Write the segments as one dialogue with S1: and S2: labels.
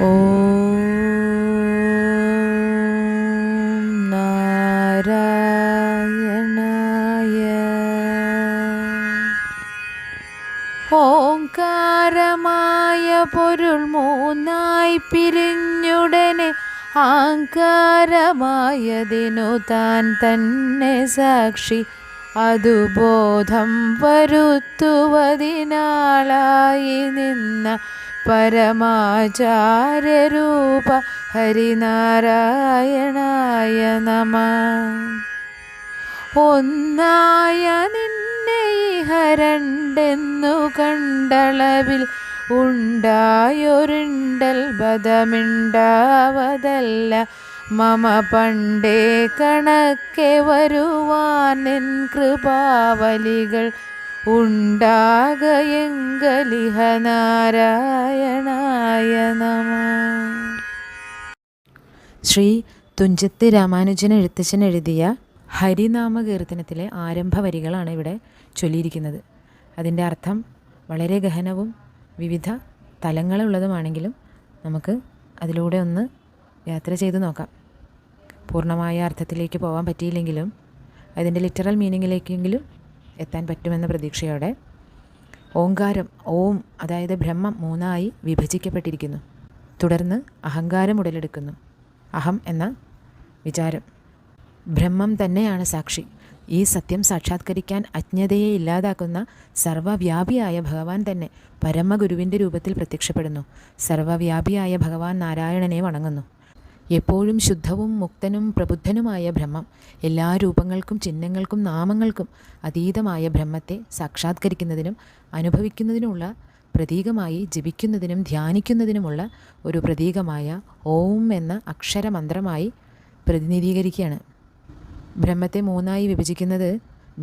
S1: ഓം നാരായണായ. ഓംകാരമായ പൊരുൾ മൂന്നായി പിരിഞ്ഞുടനെ ആങ്കാരമായതിനു താൻ തന്നെ സാക്ഷി. അതു ബോധം വരുത്തുവതിനാളായി നിന്ന പരമാചാര്യരൂപ ഹരിനാരായണായ നമ. ഒന്നായ നിന്നെ ഇഹ രണ്ടെന്നു കണ്ടളവിൽ ഉണ്ടായൊരിണ്ടൽ ബദമിണ്ടാവതല്ല. മമ പണ്ടേ കണക്കെ വരുവാൻ നിൻ കൃപാവലികൾ ഉണ്ടാകയെങ്കലിഹ നാരായണായ നമ. ശ്രീ തുഞ്ചത്ത് രാമാനുജൻ എഴുത്തച്ഛൻ എഴുതിയ ഹരിനാമകീർത്തനത്തിലെ ആരംഭ വരികളാണ് ഇവിടെ ചൊല്ലിയിരിക്കുന്നത്. അതിൻ്റെ അർത്ഥം വളരെ ഗഹനവും വിവിധ തലങ്ങളുള്ളതുമാണെങ്കിലും നമുക്ക് അതിലൂടെ ഒന്ന് യാത്ര ചെയ്തു നോക്കാം. പൂർണ്ണമായ അർത്ഥത്തിലേക്ക് പോകാൻ പറ്റിയില്ലെങ്കിലും അതിൻ്റെ ലിറ്ററൽ മീനിങ്ങിലേക്കെങ്കിലും എത്താൻ പറ്റുമെന്ന പ്രതീക്ഷയോടെ ഓങ്കാരം, ഓം അതായത് ബ്രഹ്മം മൂന്നായി വിഭജിക്കപ്പെട്ടിരിക്കുന്നു. തുടർന്ന് അഹങ്കാരം ഉടലെടുക്കുന്നു. അഹം എന്ന വിചാരം. ബ്രഹ്മം തന്നെയാണ് സാക്ഷി. ഈ സത്യം സാക്ഷാത്കരിക്കാൻ അജ്ഞതയെ ഇല്ലാതാക്കുന്ന സർവ്വവ്യാപിയായ ഭഗവാൻ തന്നെ പരമഗുരുവിൻ്റെ രൂപത്തിൽ പ്രത്യക്ഷപ്പെടുന്നു. സർവ്വവ്യാപിയായ ഭഗവാൻ നാരായണനെ വണങ്ങുന്നു. എപ്പോഴും ശുദ്ധവും മുക്തനും പ്രബുദ്ധനുമായ ബ്രഹ്മം, എല്ലാ രൂപങ്ങൾക്കും ചിഹ്നങ്ങൾക്കും നാമങ്ങൾക്കും അതീതമായ ബ്രഹ്മത്തെ സാക്ഷാത്കരിക്കുന്നതിനും അനുഭവിക്കുന്നതിനുമുള്ള പ്രതീകമായി ജപിക്കുന്നതിനും ധ്യാനിക്കുന്നതിനുമുള്ള ഒരു പ്രതീകമായ ഓം എന്ന അക്ഷരമന്ത്രമായി പ്രതിനിധീകരിക്കുകയാണ്. ബ്രഹ്മത്തെ മൂന്നായി വിഭജിക്കുന്നത്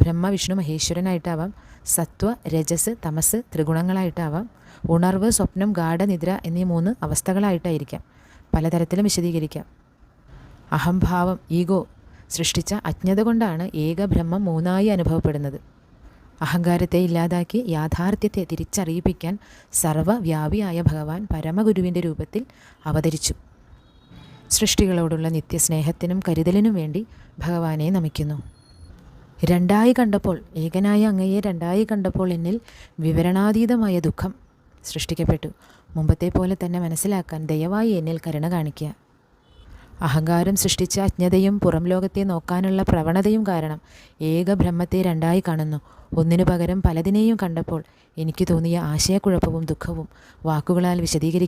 S1: ബ്രഹ്മ വിഷ്ണു മഹേശ്വരനായിട്ടാവാം, സത്വ രജസ് തമസ് ത്രിഗുണങ്ങളായിട്ടാവാം, ഉണർവ് സ്വപ്നം ഗാഢനിദ്ര എന്നീ മൂന്ന് അവസ്ഥകളായിട്ടായിരിക്കാം. പലതരത്തിലും വിശദീകരിക്കാം. അഹംഭാവം, ഈഗോ സൃഷ്ടിച്ച അജ്ഞത കൊണ്ടാണ് ഏകബ്രഹ്മം മൂന്നായി അനുഭവപ്പെടുന്നത്. അഹങ്കാരത്തെ ഇല്ലാതാക്കി യാഥാർത്ഥ്യത്തെ തിരിച്ചറിയിപ്പിക്കാൻ സർവ്വവ്യാപിയായ ഭഗവാൻ പരമഗുരുവിൻ്റെ രൂപത്തിൽ അവതരിച്ചു. സൃഷ്ടികളോടുള്ള നിത്യസ്നേഹത്തിനും കരുതലിനും വേണ്ടി ഭഗവാനെ നമിക്കുന്നു. രണ്ടായി കണ്ടപ്പോൾ, ഏകനായ അങ്ങയെ രണ്ടായി കണ്ടപ്പോൾ എന്നിൽ വിവരണാതീതമായ ദുഃഖം സൃഷ്ടിക്കപ്പെട്ടു. മുമ്പത്തെ പോലെ തന്നെ മനസ്സിലാക്കാൻ ദയവായി എന്നിൽ കരുണ കാണിക്കുക. അഹങ്കാരം സൃഷ്ടിച്ച അജ്ഞതയും പുറം ലോകത്തെ നോക്കാനുള്ള പ്രവണതയും കാരണം ഏകബ്രഹ്മത്തെ രണ്ടായി കാണുന്നു. ഒന്നിനു പകരം പലതിനെയും കണ്ടപ്പോൾ എനിക്ക് തോന്നിയ ആശയക്കുഴപ്പവും ദുഃഖവും വാക്കുകളാൽ വിശദീകരിക്കാൻ